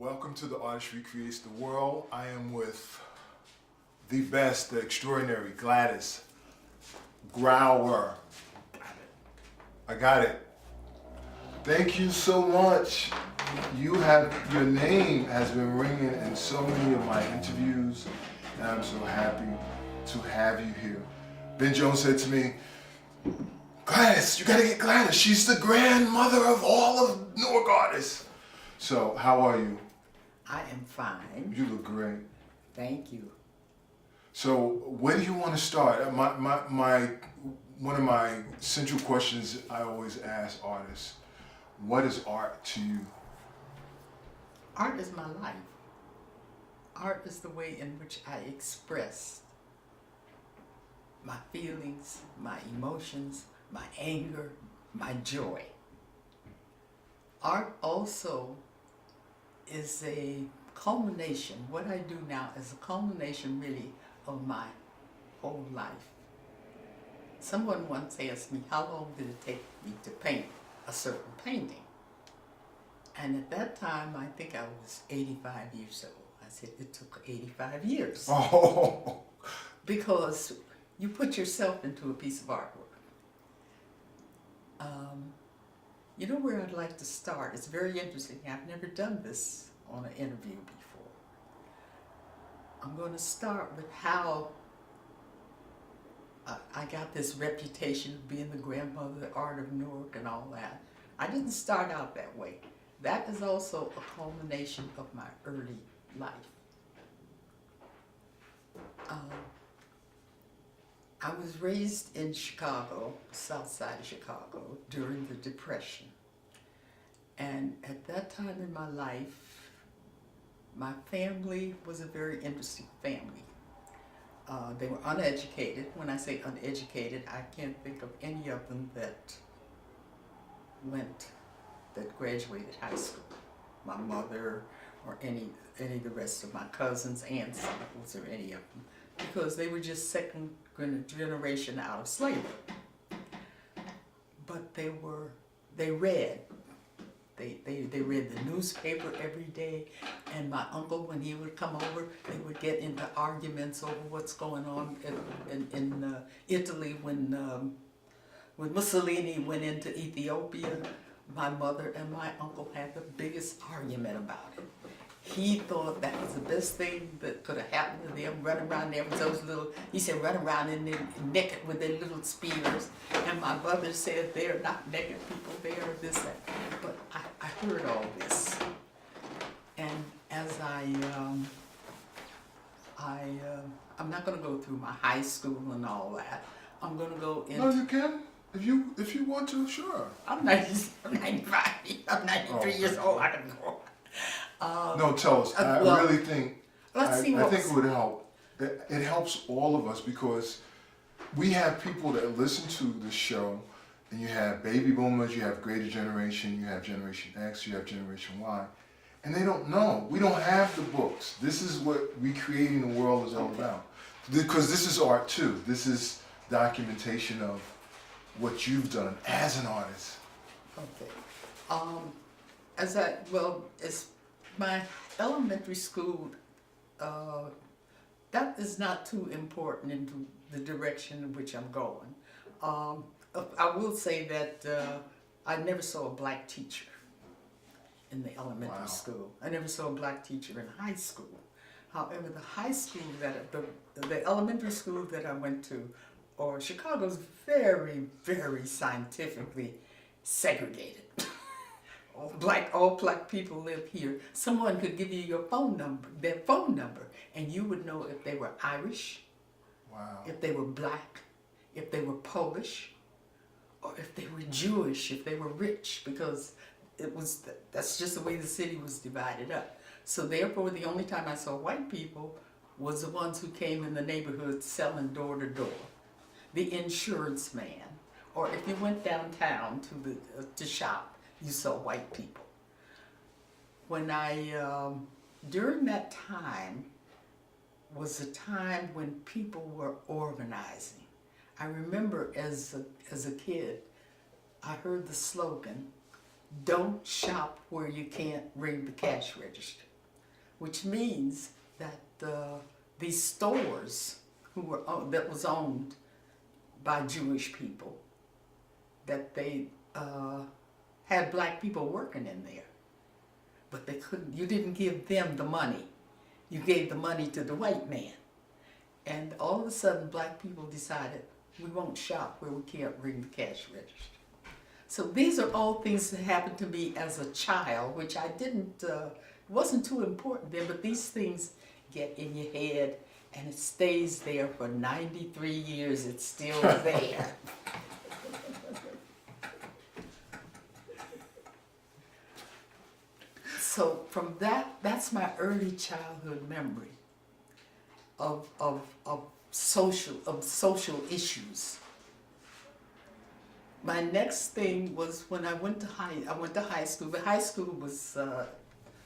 Welcome to The Artist Recreates the World. I am with the best, the extraordinary Gladys Grauer. I got it. Thank you so much. Your name has been ringing in so many of my interviews, and I'm so happy to have you here. Ben Jones said to me, Gladys, you gotta get Gladys. She's the grandmother of all of Newark artists. So, how are you? I am fine. You look great. Thank you. So, where do you want to start? One of my central questions I always ask artists, what is art to you? Art is my life. Art is the way in which I express my feelings, my emotions, my anger, my joy. Art also is a culmination. What I do now is a culmination really of my whole life. Someone once asked me, how long did it take me to paint a certain painting? And at that time, I think I was 85 years old. I said, it took 85 years. Oh. Because you put yourself into a piece of artwork. You know where I'd like to start? It's very interesting. I've never done this on an interview before. I'm going to start with how I got this reputation of being the grandmother of the art of Newark and all that. I didn't start out that way. That is also a culmination of my early life. I was raised in Chicago, south side of Chicago, during the Depression. And at that time in my life, my family was a very interesting family. They were uneducated. When I say uneducated, I can't think of any of them that graduated high school. My mother or any of the rest of my cousins, aunts, uncles, or any of them, because they were just second generation out of slavery. But they read. They read the newspaper every day, and my uncle, when he would come over, they would get into arguments over what's going on in Italy when Mussolini went into Ethiopia. My mother and my uncle had the biggest argument about it. He thought that was the best thing that could have happened to them, running around there with those little, he said, run around in there naked with their little spears. And my mother said, they're not naked people, they are this, that. But I heard all this. And as I'm not going to go through my high school and all that. I'm going to go into... No, you can. If you want to, sure. I'm 95, I'm 93 years old, I can go. No, tell us. I really think, I think it would help. It helps all of us because we have people that listen to the show, and you have baby boomers, you have greater generation, you have Generation X, you have Generation Y, and they don't know. We don't have the books. This is what recreating the world is all about. Because this is art too. This is documentation of what you've done as an artist. Okay. As my elementary school, that is not too important into the direction in which I'm going. I will say that I never saw a black teacher in the elementary school. I never saw a black teacher in high school. However, the high school the elementary school that I went to, or Chicago's very, very scientifically segregated. All black people live here. Someone could give you your phone number, their phone number, and you would know if they were Irish, if they were black, if they were Polish, or if they were Jewish, if they were rich, because that's just the way the city was divided up. So therefore, the only time I saw white people was the ones who came in the neighborhood selling door to door. The insurance man, or if you went downtown to shop, you saw white people. During that time was a time when people were organizing. I remember as a kid, I heard the slogan, "Don't shop where you can't ring the cash register." which means that these stores that was owned by Jewish people, that they had black people working in there, but they couldn't. You didn't give them the money. You gave the money to the white man. And all of a sudden, black people decided, we won't shop where we can't ring the cash register. So these are all things that happened to me as a child, which I didn't, wasn't too important then, but these things get in your head and it stays there for 93 years, it's still there. So from that's my early childhood memory of social issues. My next thing was when I went to high school. But high school was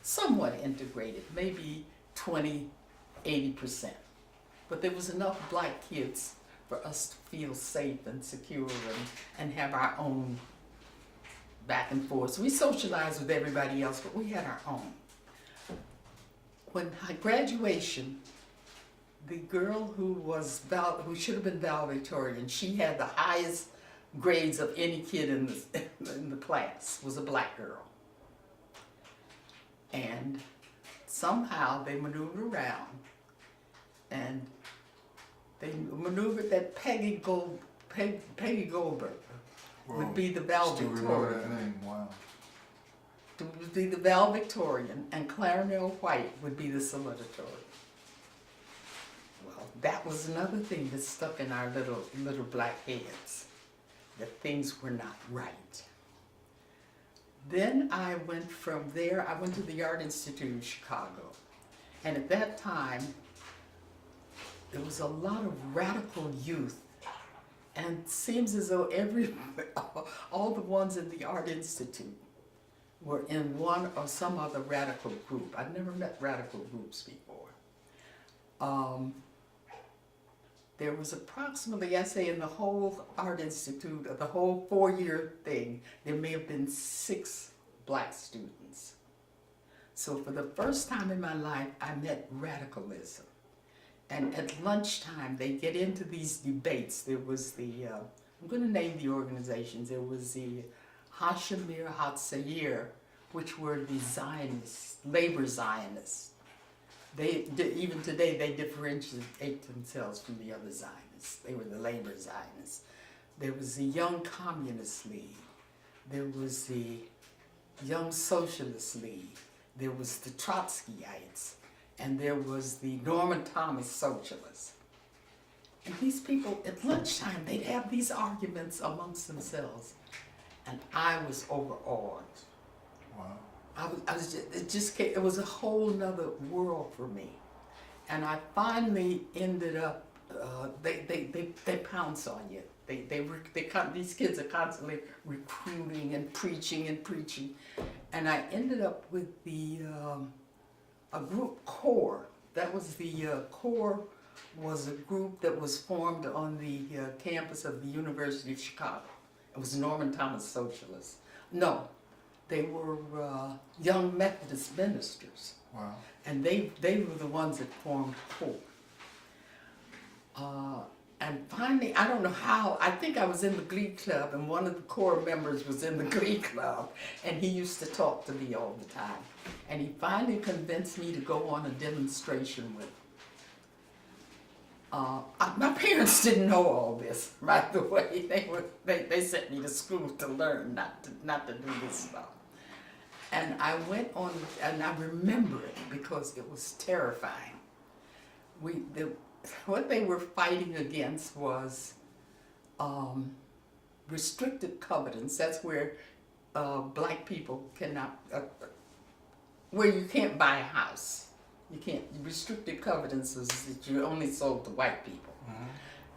somewhat integrated, maybe 80%. But there was enough black kids for us to feel safe and secure and have our own back and forth. So we socialized with everybody else, but we had our own. When graduation, the girl who should have been valedictorian, she had the highest grades of any kid in the class, was a black girl. And somehow they maneuvered around and they maneuvered that Peggy Goldberg would be the valedictorian. Still remember that name, wow. Would be the valedictorian, and Clarnell White would be the salutatorian. Well, that was another thing that stuck in our little black heads, that things were not right. Then I went from there, I went to the Art Institute in Chicago. And at that time, there was a lot of radical youth. And it seems as though all the ones in the Art Institute were in one or some other radical group. I'd never met radical groups before. There was approximately, I say, in the whole Art Institute, the whole 4-year thing, there may have been 6 black students. So for the first time in my life, I met radicalism. And at lunchtime, they get into these debates. There was I'm going to name the organizations. There was the Hashemir Hatzair, which were the Zionists, labor Zionists. Even today, they differentiate themselves from the other Zionists. They were the labor Zionists. There was the Young Communist League. There was the Young Socialist League. There was the Trotskyites. And there was the Norman Thomas Socialists. And these people, at lunchtime, they'd have these arguments amongst themselves. And I was overawed. Wow. It was a whole nother world for me. And I finally ended up, they pounce on you. These kids are constantly recruiting and preaching. And I ended up with a group CORE. That was CORE was a group that was formed on the campus of the University of Chicago. It was Norman Thomas Socialists. No, they were young Methodist ministers. Wow. And they were the ones that formed CORE. And finally, I don't know how, I think I was in the Glee Club, and one of the CORE members was in the Glee Club, and he used to talk to me all the time. And he finally convinced me to go on a demonstration with him. My parents didn't know all this, by the way. They sent me to school to learn, not to do this stuff. And I went on, and I remember it because it was terrifying. What they were fighting against was restricted covenants. That's where black people cannot, where you can't buy a house. You can't, restricted covenants is that you only sold to white people. Mm-hmm.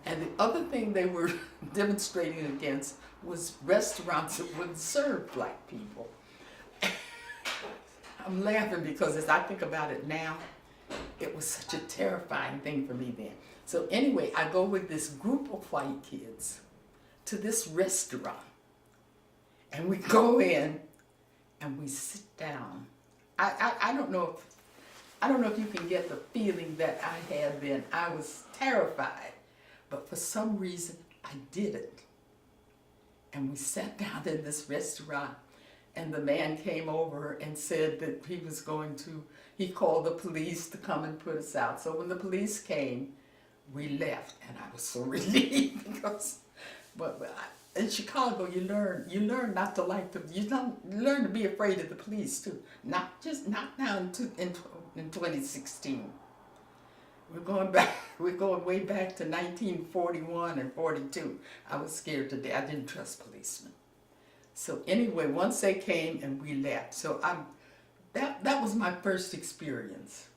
And the other thing they were demonstrating against was restaurants that wouldn't serve black people. I'm laughing because as I think about it now, it was such a terrifying thing for me then. So anyway, I go with this group of white kids to this restaurant. And we go in and we sit down. I don't know if I don't know if you can get the feeling that I had then. I was terrified, but for some reason I did it. And we sat down in this restaurant, and the man came over and said that he called the police to come and put us out. So when the police came, we left, and I was so relieved because, in Chicago you learn not to like them. You learn to be afraid of the police too. Not now in 2016. We're going way back to 1941 and 42. I was scared to death. I didn't trust policemen. So anyway, once they came and we left. So that was my first experience.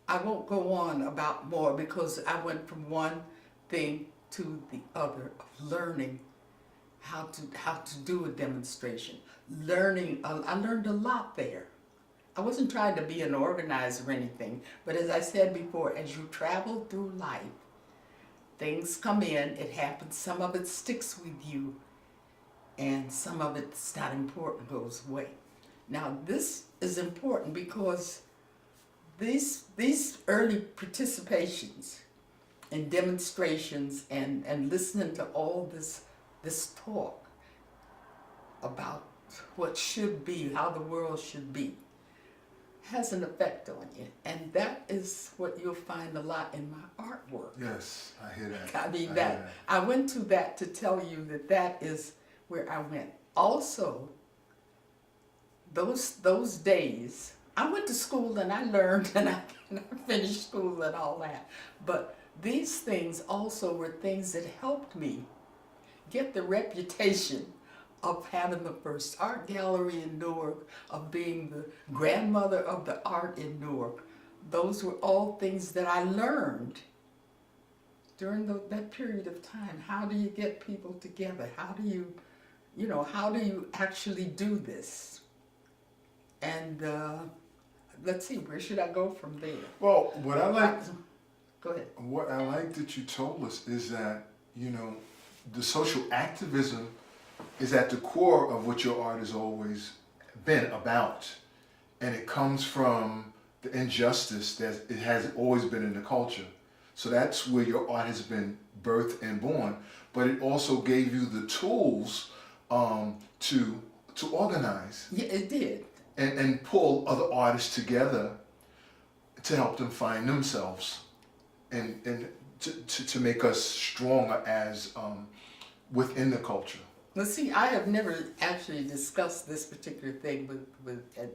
I won't go on about more because I went from one thing to the other of learning how to do a demonstration. I learned a lot there. I wasn't trying to be an organizer or anything, but as I said before, as you travel through life, things come in, it happens, some of it sticks with you, and some of it's not important, goes away. Now this is important because these early participations in demonstrations and listening to all this talk about what should be, how the world should be, has an effect on you, and that is what you'll find a lot in my artwork. Yes, I hear that. I mean, I went to that to tell you that is where I went. Also, those days, I went to school and I learned and I finished school and all that, but these things also were things that helped me get the reputation of having the first art gallery in Newark, of being the grandmother of the art in Newark. Those were all things that I learned during that period of time. How do you get people together? How do you actually do this? And let's see, where should I go from there? Well, what I like, go ahead. What I like that you told us is that, the social activism is at the core of what your art has always been about. And it comes from the injustice that it has always been in the culture. So that's where your art has been birthed and born. But it also gave you the tools to organize. Yeah, it did. And pull other artists together to help them find themselves and to make us stronger as within the culture. Well, see, I have never actually discussed this particular thing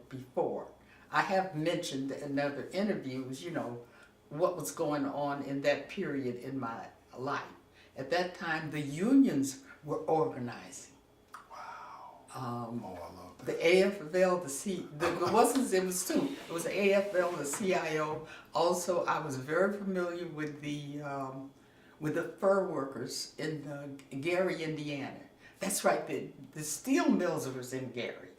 before. I have mentioned in other interviews, what was going on in that period in my life. At that time, the unions were organizing. Wow. I love that. The AFL, it was two. It was the AFL, the CIO. Also, I was very familiar with the fur workers in Gary, Indiana. That's right, the steel mills was in Gary.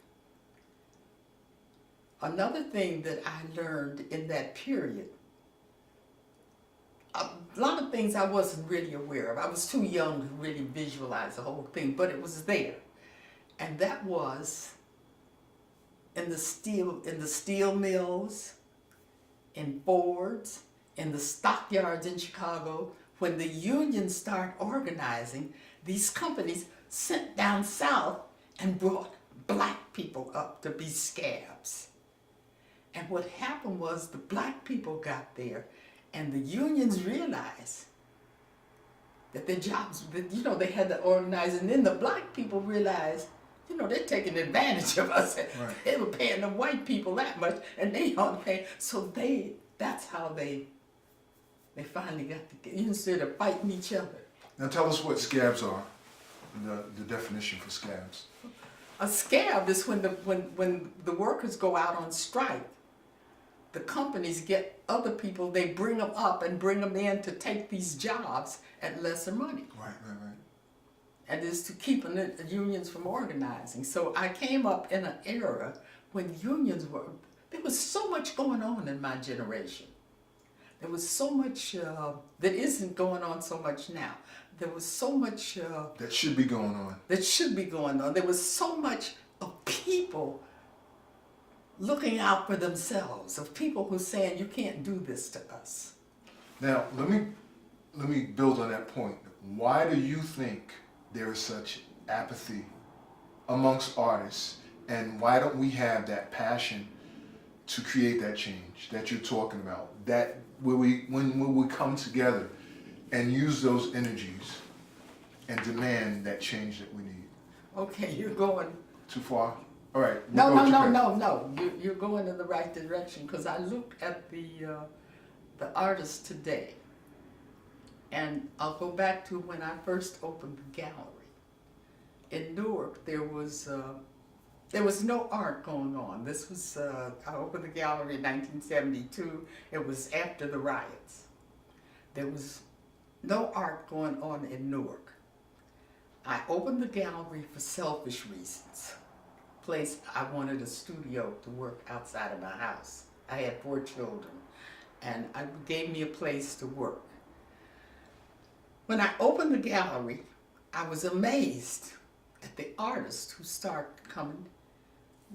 Another thing that I learned in that period, a lot of things I wasn't really aware of. I was too young to really visualize the whole thing, but it was there. And that was in the steel mills, in Fords, in the stockyards in Chicago. When the unions started organizing, these companies sent down south and brought black people up to be scabs. And what happened was the black people got there and the unions realized that their jobs, they had to organize, and then the black people realized, they're taking advantage of us. Right. They were paying the white people that much and they aren't paying. So that's how they finally got together instead of fighting each other. Now tell us what scabs are. The definition for scabs. A scab is when the workers go out on strike. The companies get other people, they bring them up and bring them in to take these jobs at lesser money. Right. And is to keep the unions from organizing. So I came up in an era when there was so much going on in my generation. There was so much that isn't going on so much now. There was so much that should be going on. There was so much of people looking out for themselves, of people who are saying, you can't do this to us. Now, let me build on that point. Why do you think there is such apathy amongst artists, and why don't we have that passion to create that change that you're talking about? That when we come together and use those energies and demand that change that we need. Okay, you're going. Too far? All right. No, we'll go no, to no, no. You're going in the right direction, because I looked at the artists today, and I'll go back to when I first opened the gallery. In Newark, there was no art going on. This was, I opened the gallery in 1972. It was after the riots. There was no art going on in Newark. I opened the gallery for selfish reasons. I wanted a studio to work outside of my house. I had 4 children, and it gave me a place to work. When I opened the gallery, I was amazed at the artists who started coming.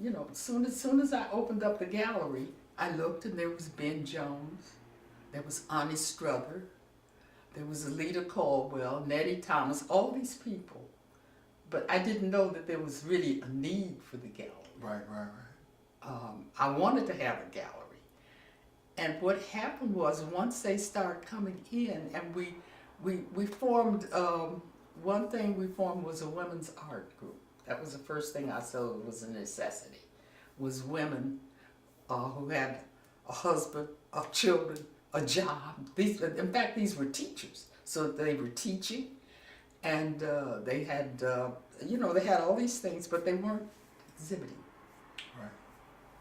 You know, as soon as I opened up the gallery, I looked, and there was Ben Jones, there was Ani Struther, there was Alida Caldwell, Nettie Thomas, all these people. But I didn't know that there was really a need for the gallery. Right. I wanted to have a gallery. And what happened was, once they started coming in, and we formed, one thing we formed was a women's art group. That was the first thing I saw was a necessity, was women who had a husband, children, a job. In fact, these were teachers. So they were teaching, and they had, they had all these things, but they weren't exhibiting. Right.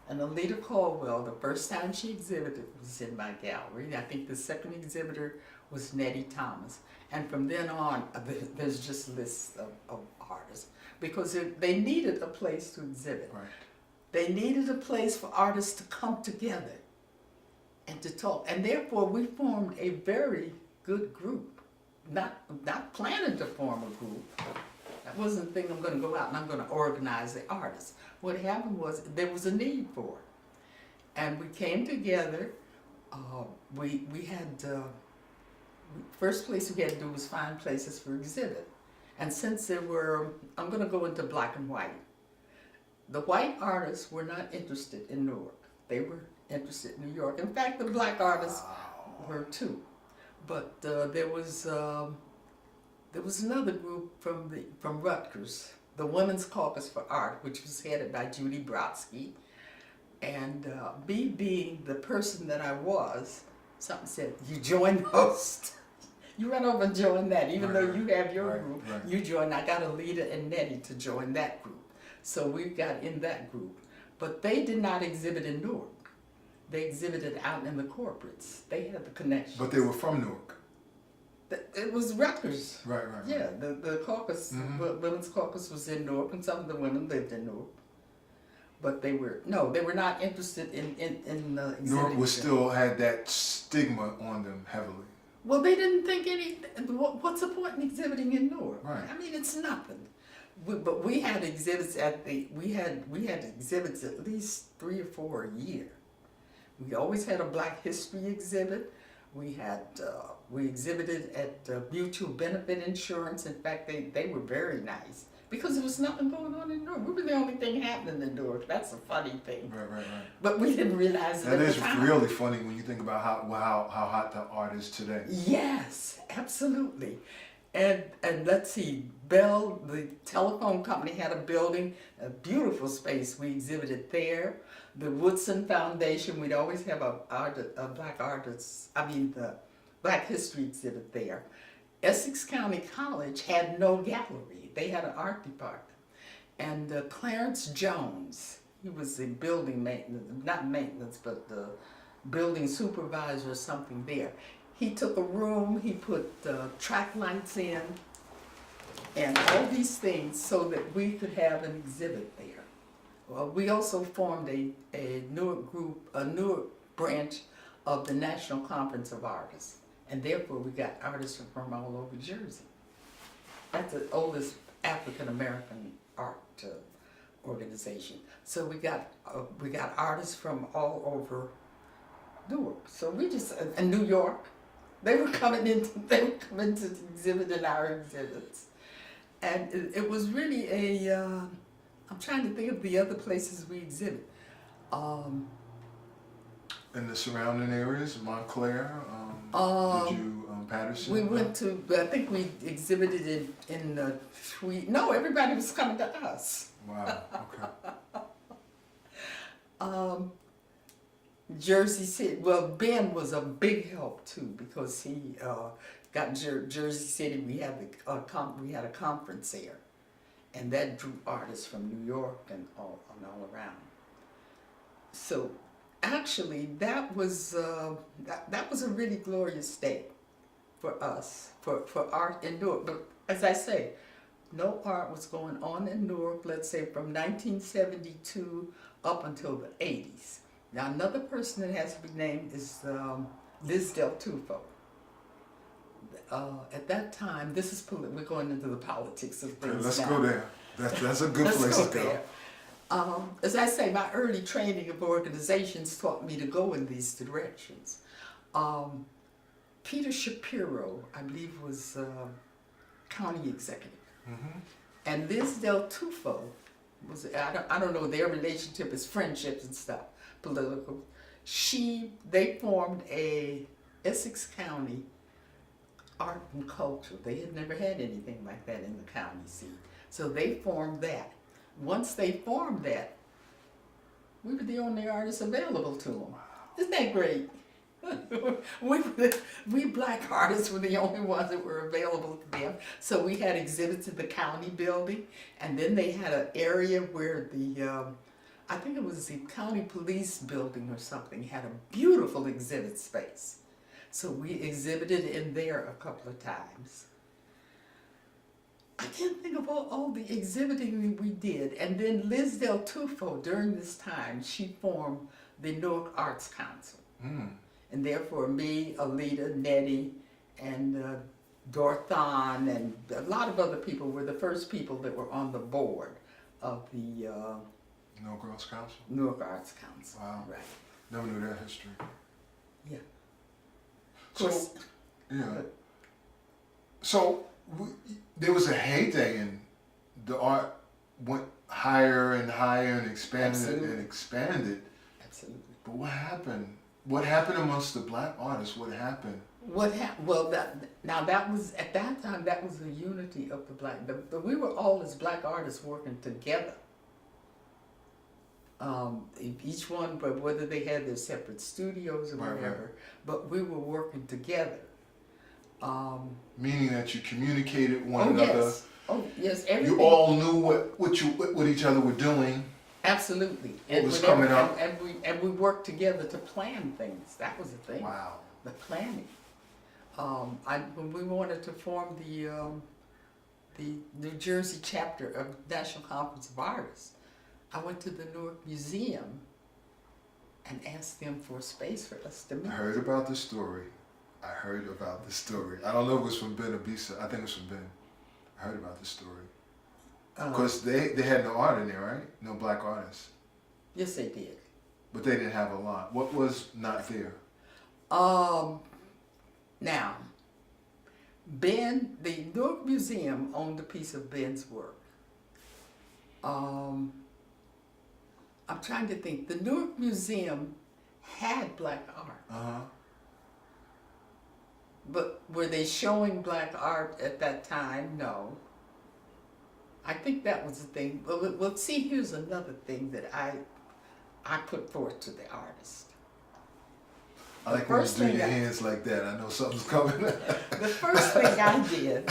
And Alida Caldwell, the first time she exhibited was in my gallery. I think the second exhibitor was Nettie Thomas. And from then on, there's just lists of artists, because they needed a place to exhibit. Right. They needed a place for artists to come together and to talk. And therefore, we formed a very good group. Not planning to form a group. That wasn't the thing, I'm going to go out and I'm going to organize the artists. What happened was, there was a need for it. And we came together. We had, first place we had to do was find places for exhibit. And since there were, I'm going to go into black and white. The white artists were not interested in Newark. They were interested in New York. In fact, the black artists were too. But there was another group from Rutgers, the Women's Caucus for Art, which was headed by Judy Brodsky. And me being the person that I was, something said, you join those. You run over and join that, even though you have your group. Right. You join. I got Alida and Nettie to join that group. So we got in that group. But they did not exhibit in Newark. They exhibited out in the corporates. They had the connections. But they were from Newark. It was Rutgers. Right. Yeah, the caucus, Women's Caucus was in Newark, and some of the women lived in Newark. But they were not interested in exhibiting. Newark still had that stigma on them heavily. Well, they didn't think what's the point in exhibiting in Newark? Right. I mean, it's nothing. But we had exhibits we had exhibits at least 3 or 4 a year. We always had a Black History exhibit. We exhibited at Mutual Benefit Insurance. In fact, they were very nice, because there was nothing going on in Newark. We were the only thing happening in Newark. That's a funny thing. Right. But we didn't realize it at the time. That is really funny when you think about how hot the art is today. Yes, absolutely. And let's see, Bell, the telephone company, had a building, a beautiful space. We exhibited there. The Woodson Foundation, we'd always have a Black History exhibit there. Essex County College had no gallery. They had an art department. And Clarence Jones, he was the building maintenance, but the building supervisor or something there. He took a room, he put track lights in, and all these things so that we could have an exhibit there. Well, we also formed a Newark group, a Newark branch of the National Conference of Artists, and therefore we got artists from all over Jersey. That's the oldest African American art organization. So we got artists from all over Newark. So we just in New York, they were coming to exhibit in our exhibits, and it was really a. I'm trying to think of the other places we exhibit. In the surrounding areas, Montclair, did you, Patterson? We went to, I think we exhibited in Tweed. No, everybody was coming to us. Wow, okay. Jersey City, well, Ben was a big help too because he got Jersey City. We had we had a conference there, and that drew artists from New York and all around. So actually, that was that was a really glorious day for us for art in Newark. But as I say, no art was going on in Newark. Let's say from 1972 up until the 80s. Now another person that has to be named is Liz Del Tufo. At that time, this is we're going into the politics of things. Okay, let's now. go there. That's a good Let's place go to go. there. As I say, my early training of organizations taught me to go in these directions. Peter Shapiro, I believe, was county executive, and Liz Del Tufo was, I don't know, their relationship is friendships and stuff, political. They formed a Essex County art and culture. They had never had anything like that in the county seat. So they formed that. Once they formed that, we were the only artists available to them. Isn't that great? we black artists were the only ones that were available to them. So we had exhibits at the county building, and then they had an area where the, I think it was the county police building or something, had a beautiful exhibit space. So we exhibited in there a couple of times. I can't think of all the exhibiting we did. And then Liz Del Tufo, during this time, she formed the Newark Arts Council. And therefore me, Alita, Nettie, and Dorthon, and a lot of other people were the first people that were on the board of the Newark Arts Council? Newark Arts Council. Wow. Right. Never knew that history. Yeah. Of course. So, yeah. So there was a heyday and the art went higher and higher and expanded and expanded. Absolutely. But what happened? What happened amongst the black artists? What happened? Well, that was, at that time, that was the unity of the black, but we were all as black artists working together. Each one, but whether they had their separate studios or whatever, but we were working together. Meaning that you communicated one another. Yes. Oh yes, everything. You all knew what each other were doing. Absolutely. What was coming up. And we worked together to plan things. That was the thing. Wow. The planning. When we wanted to form the New Jersey chapter of National Conference of Artists, I went to the Newark Museum and asked them for a space for us to meet. I heard about the story. I don't know if it was from Ben or Bisa. I think it was from Ben. I heard about the story. Because they had no art in there, right? No black artists. Yes, they did. But they didn't have a lot. What was not there? Now, Ben, the Newark Museum owned a piece of Ben's work. I'm trying to think. The Newark Museum had black art. But were they showing black art at that time? No. I think that was the thing. Well, see, here's another thing that I put forth to the artist. I like when you do your hands like that. I know something's coming. The first thing I did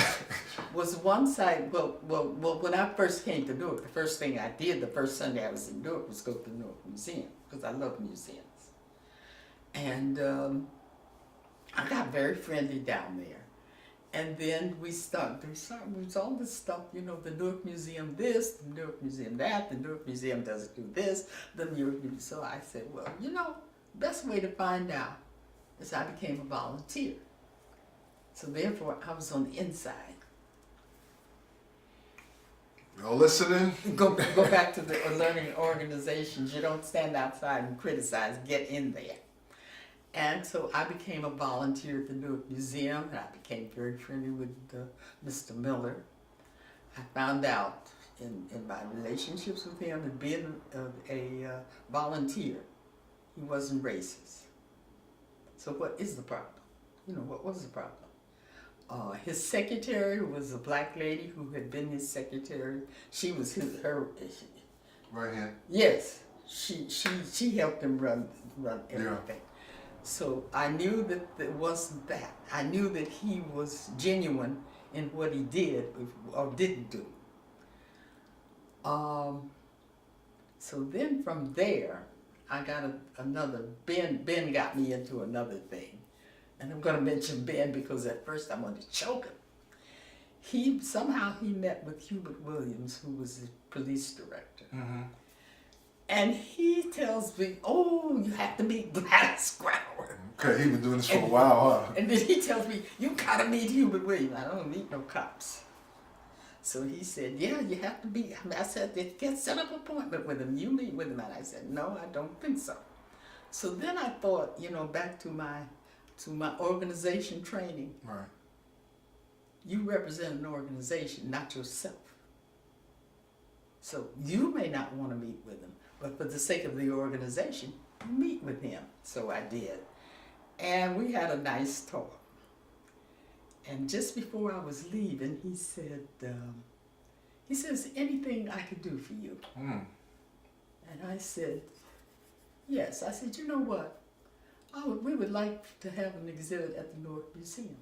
was once when I first came to Newark, the first thing I did the first Sunday I was in Newark was go to the Newark Museum, because I love museums. And I got very friendly down there. And then we was all this stuff, the Newark Museum this, the Newark Museum that, the Newark Museum doesn't do this, the Newark Museum. So I said, well, best way to find out is I became a volunteer. So therefore, I was on the inside. Y'all listening? Go back to the learning organizations. You don't stand outside and criticize. Get in there. And so I became a volunteer at the Newark Museum, and I became very friendly with Mr. Miller. I found out in my relationships with him and being a volunteer, he wasn't racist. So what is the problem? You know, what was the problem? His secretary was a black lady who had been his secretary. She was her. Right hand. Yes, she helped him run everything. Yeah. So I knew that it wasn't that. I knew that he was genuine in what he did or didn't do. So then from there, I got another, Ben got me into another thing. And I'm going to mention Ben because at first I wanted to choke him. Somehow he met with Hubert Williams, who was the police director. Mm-hmm. And he tells me, oh, you have to meet Gladys Grauer. Okay, he's been doing this for a while, huh? And then he tells me, you got to meet Hubert Williams. I don't meet no cops. So he said, yeah, you have to be. I said, get set up an appointment with him. You meet with him. And I said, no, I don't think so. So then I thought, you know, back to my organization training. Right. You represent an organization, not yourself. So you may not want to meet with him, but for the sake of the organization, meet with him. So I did. And we had a nice talk. And just before I was leaving, he says, anything I could do for you? Mm. And I said, yes. I said, you know what? We would like to have an exhibit at the Newark Museum.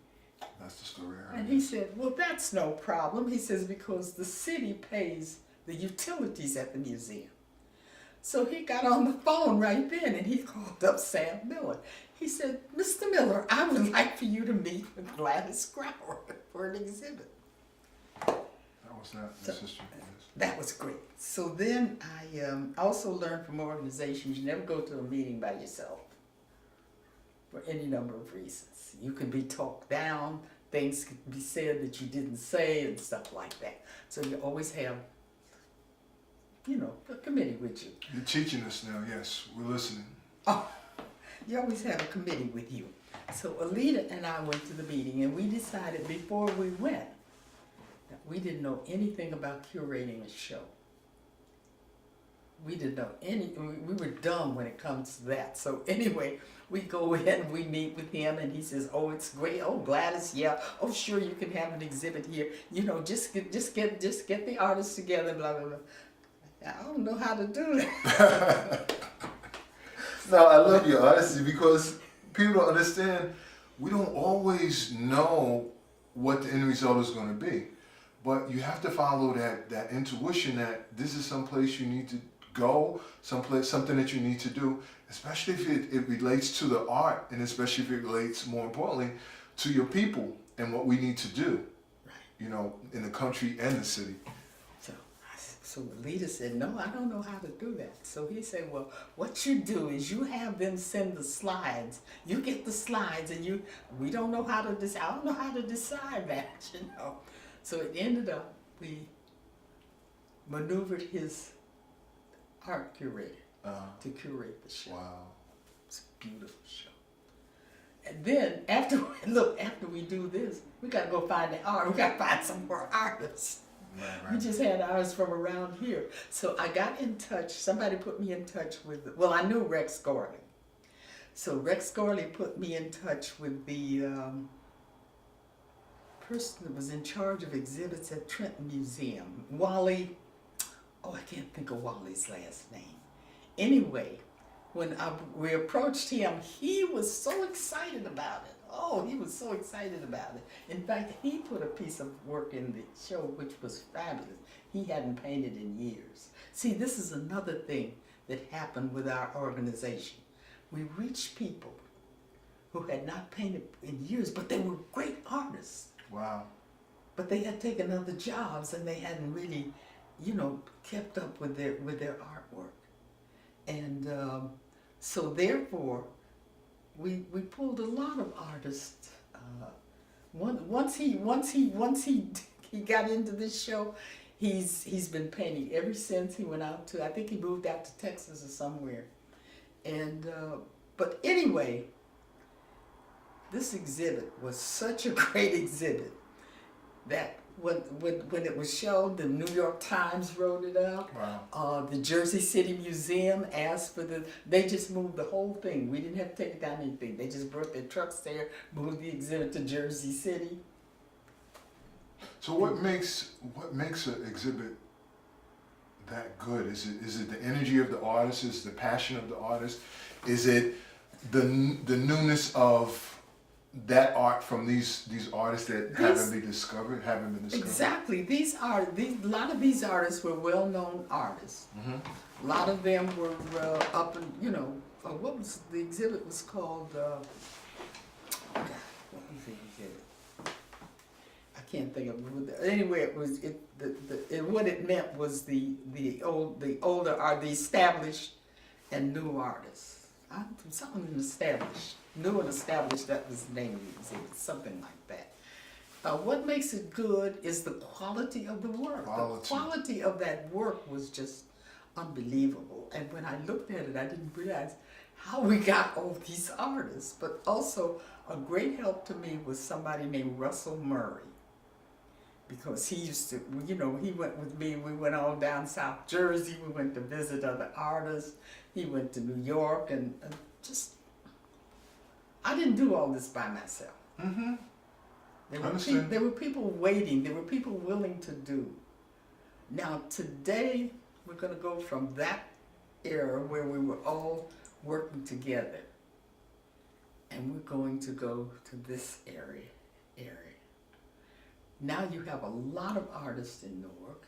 That's the story I heard. And he said, well, that's no problem. He says, because the city pays the utilities at the museum. So he got on the phone right then and he called up Sam Miller. He said, Mr. Miller, I would like for you to meet with Gladys Grauer for an exhibit. That was that, so, sister. That was great. So then I also learned from organizations, you never go to a meeting by yourself for any number of reasons. You can be talked down, things can be said that you didn't say and stuff like that. So you always have, you know, a committee with you. You're teaching us now, yes, we're listening. Oh, you always have a committee with you. So Alita and I went to the meeting and we decided before we went that we didn't know anything about curating a show. We didn't know we were dumb when it comes to that. So anyway, we go in, we meet with him, and he says, oh, it's great. Oh, Gladys, yeah. Oh, sure, you can have an exhibit here. You know, just get the artists together, blah, blah, blah. I don't know how to do that. No, I love your honesty because people don't understand. We don't always know what the end result is going to be. But you have to follow that intuition that this is someplace you need to go, something that you need to do, especially if it relates to the art, and especially if it relates, more importantly, to your people and what we need to do, you know, in the country and the city. So the leader said, no, I don't know how to do that. So he said, well, what you do is you have them send the slides. You get the slides and we don't know how to decide. I don't know how to decide that, you know. So it ended up, we maneuvered his art curator to curate the show. Wow. It's a beautiful show. And then after we do this, we got to go find the art. We got to find some more artists. Right. We just had ours from around here. So I got in touch, somebody put me in touch with, well, I knew Rex Gorley. So Rex Gorley put me in touch with the person that was in charge of exhibits at Trenton Museum, Wally, oh, I can't think of Wally's last name. Anyway, when we approached him, he was so excited about it. Oh, he was so excited about it. In fact, he put a piece of work in the show which was fabulous. He hadn't painted in years. See, this is another thing that happened with our organization. We reached people who had not painted in years, but they were great artists. Wow. But they had taken other jobs and they hadn't really, you know, kept up with their artwork. And so therefore, we pulled a lot of artists. Once he got into this show, he's been painting ever since he went out to, I think he moved out to Texas or somewhere. And but anyway, this exhibit was such a great exhibit that when it was shown, the New York Times wrote it up. Wow. The Jersey City Museum asked for they just moved the whole thing. We didn't have to take down anything. They just brought their trucks there, moved the exhibit to Jersey City. So what makes an exhibit that good? Is it the energy of the artist? Is it the passion of the artist? Is it the newness of that art from these artists that haven't been discovered? Exactly. A lot of these artists were well-known artists. Mm-hmm. A lot of them were up and what was the exhibit was called? What was the exhibit? I can't think of it. Anyway, it was what it meant was the older are the established and new artists. Something established, new and established. That was the name of the exhibit, something like that. What makes it good is the quality of the work. The quality of that work was just unbelievable. And when I looked at it, I didn't realize how we got all these artists. But also, a great help to me was somebody named Russell Murray. Because he used to, he went with me. We went all down South Jersey. We went to visit other artists. He went to New York and I didn't do all this by myself. Mm-hmm. There were people waiting. There were people willing to do. Now today, we're going to go from that era where we were all working together, and we're going to go to this area. Now you have a lot of artists in Newark,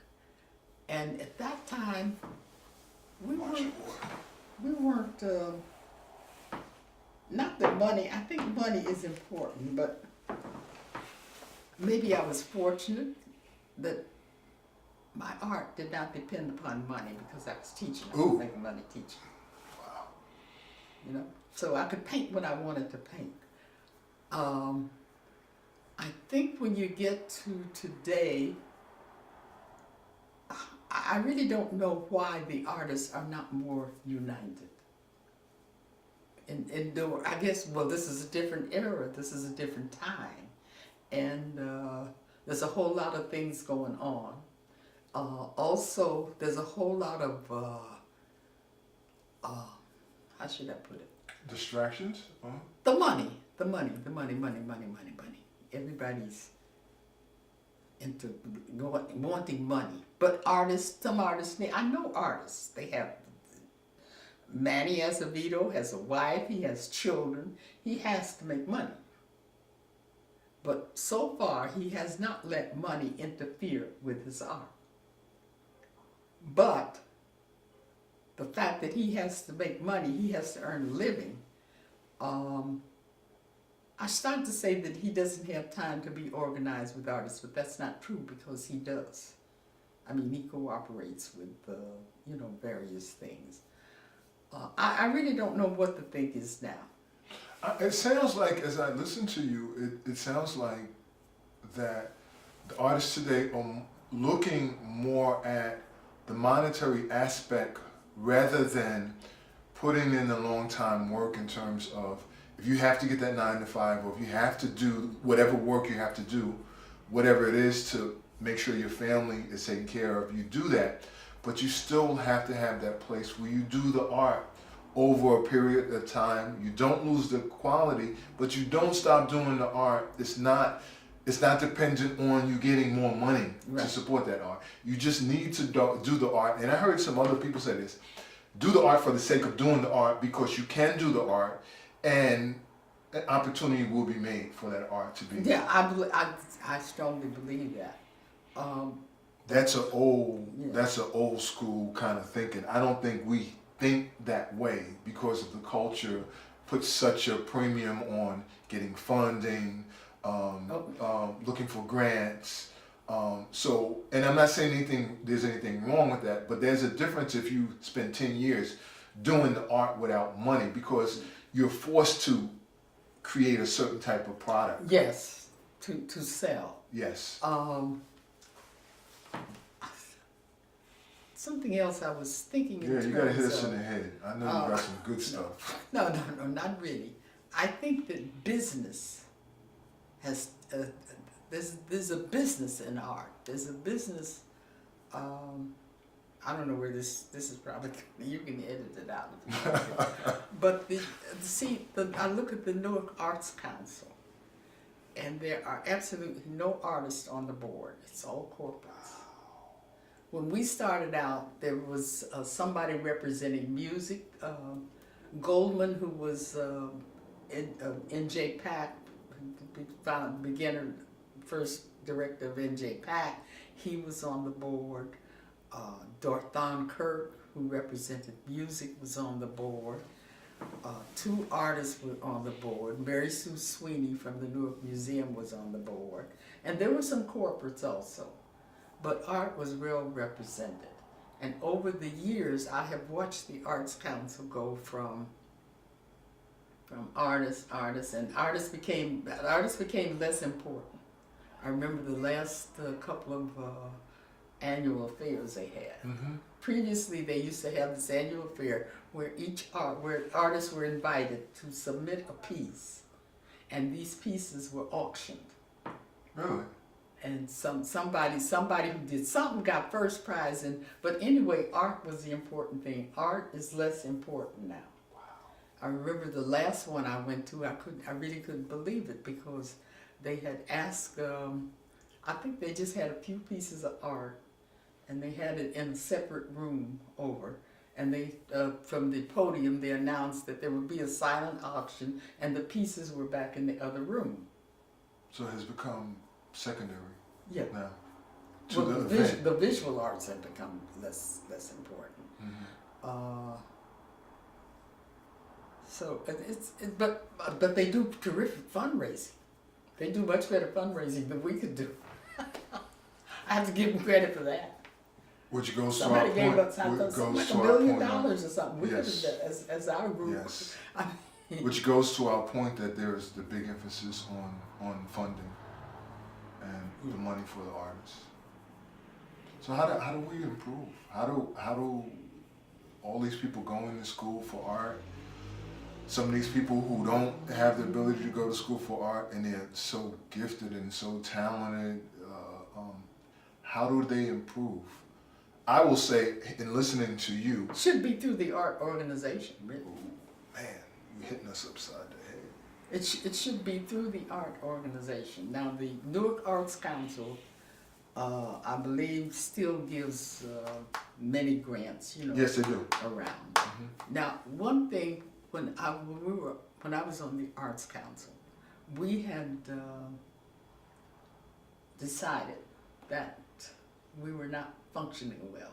and at that time, we weren't not that money. I think money is important, but maybe I was fortunate that my art did not depend upon money because I was teaching. I was making money teaching. Wow. So I could paint what I wanted to paint. I think when you get to today, I really don't know why the artists are not more united. And I guess, this is a different era, this is a different time, and there's a whole lot of things going on. Also, there's a whole lot of, how should I put it? Distractions? The money. Everybody's into wanting money. But some artists, I know artists, they have, Manny Azevedo has a wife, he has children, he has to make money. But so far, he has not let money interfere with his art. But the fact that he has to make money, he has to earn a living, I started to say that he doesn't have time to be organized with artists, but that's not true because he does. I mean, he cooperates with, various things. I really don't know what the thing is now. It sounds like, as I listen to you, it sounds like that the artists today are looking more at the monetary aspect rather than putting in the long time work in terms of if you have to get that 9 to 5 or if you have to do whatever work you have to do, whatever it is to make sure your family is taken care of, you do that. But you still have to have that place where you do the art over a period of time. You don't lose the quality, but you don't stop doing the art. It's not dependent on you getting more money to support that art. You just need to do the art. And I heard some other people say this: do the art for the sake of doing the art because you can do the art, and an opportunity will be made for that art to be. Yeah, I strongly believe that. That's an old school kind of thinking. I don't think we think that way because of the culture puts such a premium on getting funding, looking for grants. And I'm not saying there's anything wrong with that, but there's a difference if you spend 10 years doing the art without money because you're forced to create a certain type of product. Yes, to sell. Yes. something else I was thinking in Yeah, terms you gotta hit us of, in the head. I know you got some good stuff. no, not really. I think that business has, there's a business in art. There's a business, I don't know where this is probably, you can edit it out if you want. But I look at the Newark Arts Council, and there are absolutely no artists on the board. It's all corporates. When we started out, there was somebody representing music, Goldman, who was NJ-PAC, first director of NJ-PAC, he was on the board. Dorthon Kirk, who represented music, was on the board. Two artists were on the board. Mary Sue Sweeney from the Newark Museum was on the board. And there were some corporates also. But art was well represented. And over the years, I have watched the Arts Council go from artists, and artists became less important. I remember the last couple of annual fairs they had. Mm-hmm. Previously, they used to have this annual fair where where artists were invited to submit a piece, and these pieces were auctioned. Really? And somebody who did something got first prize. But anyway, art was the important thing. Art is less important now. Wow. I remember the last one I went to. I really couldn't believe it because they had asked. I think they just had a few pieces of art, and they had it in a separate room over. And they, from the podium, they announced that there would be a silent auction, and the pieces were back in the other room. So it has become secondary. Yeah. Now. Well, the visual arts have become less important. Mm-hmm. So but they do terrific fundraising. They do much better fundraising than we could do. I have to give them credit for that. Which goes Somebody to gave our point. us like $1 billion or something. We Yes. could have done as our group. Yes. Which goes to our point that there is the big emphasis on funding and the money for the artists. So how do we improve? How do all these people go into school for art? Some of these people who don't have the ability to go to school for art and they're so gifted and so talented, how do they improve? I will say, in listening to you, Should be through the art organization, really. man, you're hitting us upside the head. It should be through the art organization. Now, the Newark Arts Council, I believe, still gives many grants, Yes, they do. around. Mm-hmm. Now, one thing, when I was on the Arts Council, we had decided that we were not functioning well,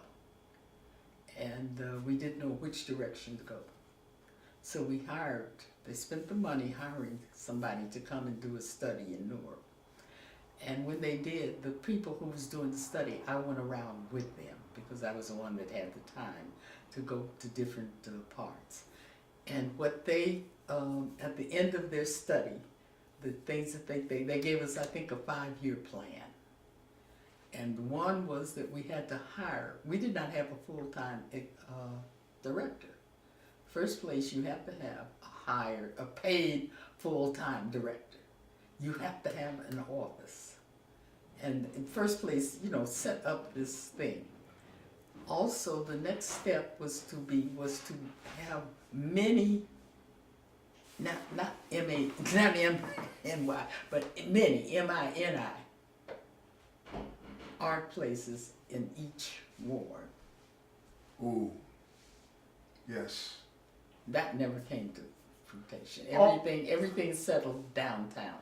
and we didn't know which direction to go. So they spent the money hiring somebody to come and do a study in Newark. And when they did, the people who was doing the study, I went around with them because I was the one that had the time to go to different parts. And what they, at the end of their study, the things that they gave us, I think, a 5-year plan. And one was that we had to we did not have a full-time director. First place, you have to have a paid full-time director. You have to have an office. And in first place, set up this thing. Also, the next step was to have many, not M-A-N-Y, but many, M-I-N-I, art places in each ward. Ooh, yes. That never came to fruition. Everything settled downtown.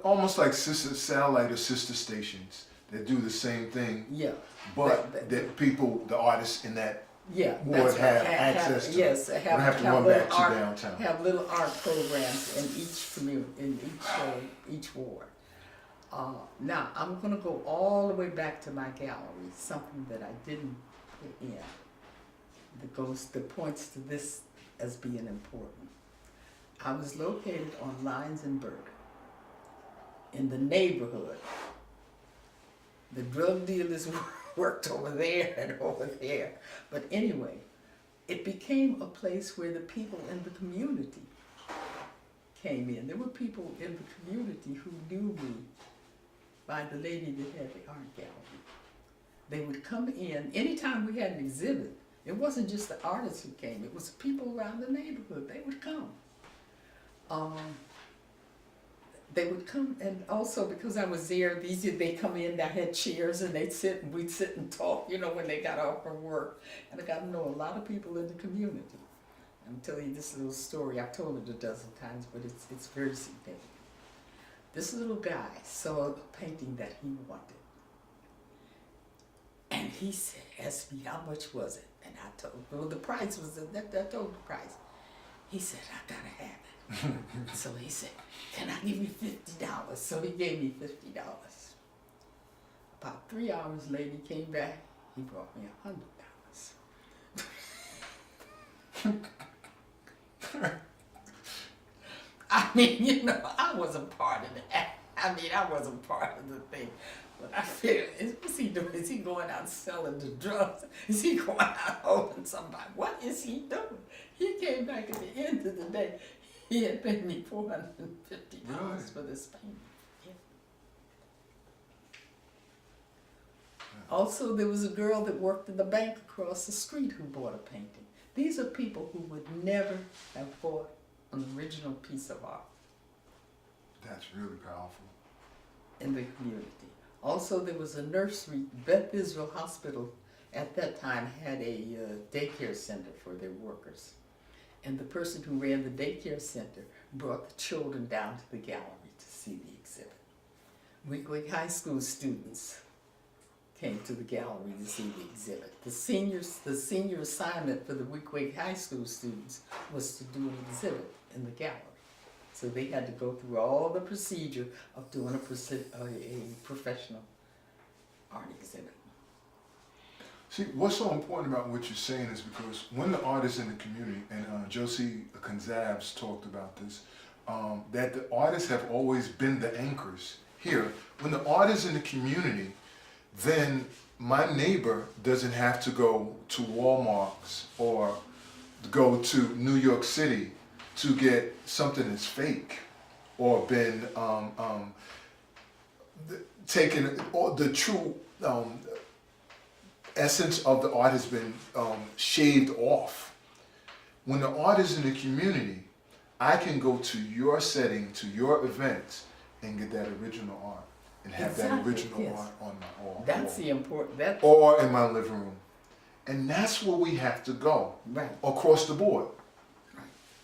Almost like satellite or sister stations that do the same thing. Yeah. But that people, the artists in that ward have access to. Yes, don't have to run back to downtown. Have little art programs in each community, in each ward. Now, I'm going to go all the way back to my gallery, something that I didn't put in that points to this as being important. I was located on Lyons and Burke in the neighborhood. The drug dealers worked over there and over there. But anyway, it became a place where the people in the community came in. There were people in the community who knew me by the lady that had the art gallery. They would come in, anytime we had an exhibit, it wasn't just the artists who came, it was people around the neighborhood, they would come. They would come, and also because I was there, they'd come in, I had chairs and they'd sit and we'd sit and talk, you know, when they got off from work. And I got to know a lot of people in the community. I'm telling you this little story, I've told it a dozen times, but it's very significant. This little guy saw a painting that he wanted. And he said, asked me, how much was it? And I told him, well, the price was, I told the price. He said, I gotta have it. So he said, can I give you $50? So he gave me $50. About 3 hours later, he came back, he brought me $100. I mean, you know, I wasn't part of that. I mean, I wasn't part of the thing. But I figured, what's he doing? Is he going out selling the drugs? Is he going out holding somebody? What is he doing? He came back at the end of the day. He had paid me $450 for this painting. Yeah. Also, there was a girl that worked in the bank across the street who bought a painting. These are people who would never have bought an original piece of art. That's really powerful. In the community. Also, there was a nursery. Beth Israel Hospital at that time had a daycare center for their workers. And the person who ran the daycare center brought the children down to the gallery to see the exhibit. Weequahic High School students came to the gallery to see the exhibit. The senior assignment for the Weequahic High School students was to do an exhibit in the gallery. So they had to go through all the procedure of doing a professional art exhibit. See, what's so important about what you're saying is because when the artists in the community, and Josie Gonzabs talked about this, that the artists have always been the anchors here. When the artists in the community, then my neighbor doesn't have to go to Walmart's or go to New York City to get something that's fake or been taken, or the true essence of the art has been shaved off. When the art is in the community, I can go to your setting, to your event, and get that original art and have that original art on my wall. That's the important. Or in my living room. And that's where we have to go. Right. Across the board.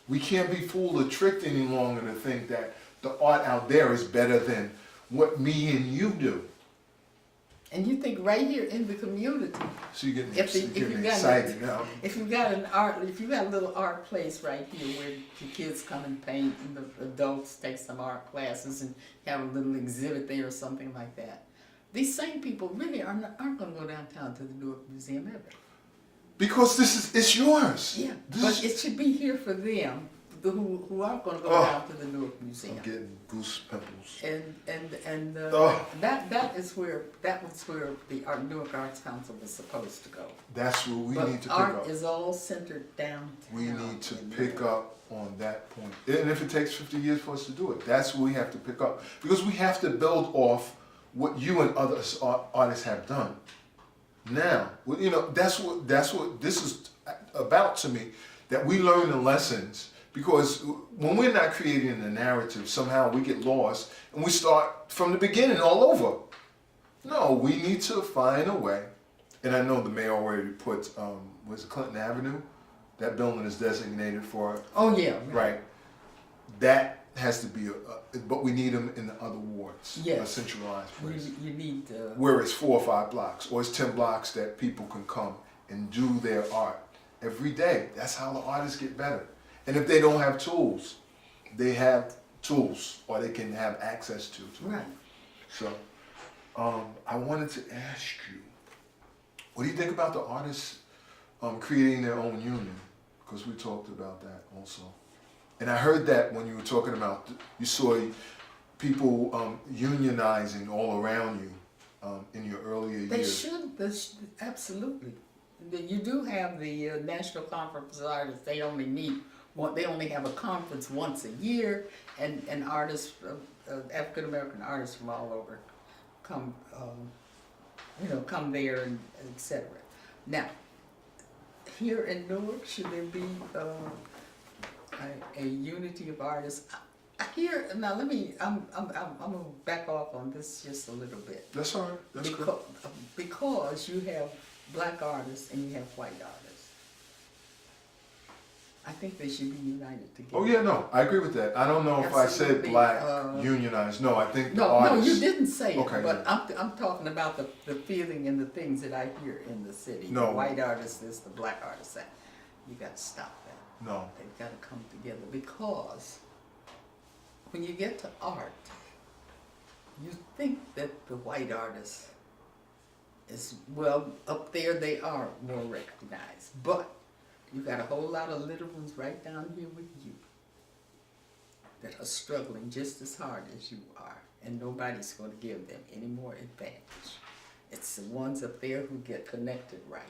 We can't be fooled or tricked any longer to think that the art out there is better than what me and you do. And you think right here in the community, So you're getting excited now. if you got a little art place right here where the kids come and paint and the adults take some art classes and have a little exhibit there or something like that, these same people really aren't going to go downtown to the Newark Museum ever. Because it's yours. Yeah, but it should be here for them, who aren't going to go down to the Newark Museum. I'm getting goose pimples. And that was where the Newark Arts Council was supposed to go. That's where we need to pick art up. is all centered downtown. We need to pick up on that point. And if it takes 50 years for us to do it, that's where we have to pick up. Because we have to build off what you and other artists have done. Now, you know, that's what this is about to me, that we learn the lessons, because when we're not creating a narrative, somehow we get lost and we start from the beginning all over. No, we need to find a way, and I know the mayor already put, was it Clinton Avenue? That building is designated for. Oh yeah, right. That has to be, but we need them in the other wards, yes. A centralized place. You need where it's 4 or 5 blocks, or it's 10 blocks that people can come and do their art every day. That's how the artists get better. And if they don't have tools, they have tools, or they can have access to tools. Right. So, I wanted to ask you, what do you think about the artists creating their own union? Because we talked about that also. And I heard that when you were talking about, you saw people unionizing all around you in your earlier years. They should Absolutely. You do have the National Conference of Artists. They only meet they only have a conference once a year, and artists, African American artists from all over, come, come there and etc. Now, here in Newark, should there be a unity of artists? Here now, I'm gonna back off on this just a little bit. That's all right. That's good. Because you have black artists and you have white artists. I think they should be united together. Oh yeah, no, I agree with that. I don't know if I said black unionized. No, I think the artists. No, you didn't say okay, it. But I'm talking about the feeling and the things that I hear in the city. No. The white artists this, the black artists that. You got to stop that. No. They've got to come together because when you get to art, you think that the white artist is, well, up there they are more recognized, but you got a whole lot of little ones right down here with you that are struggling just as hard as you are, and nobody's going to give them any more advantage. It's the ones up there who get connected right.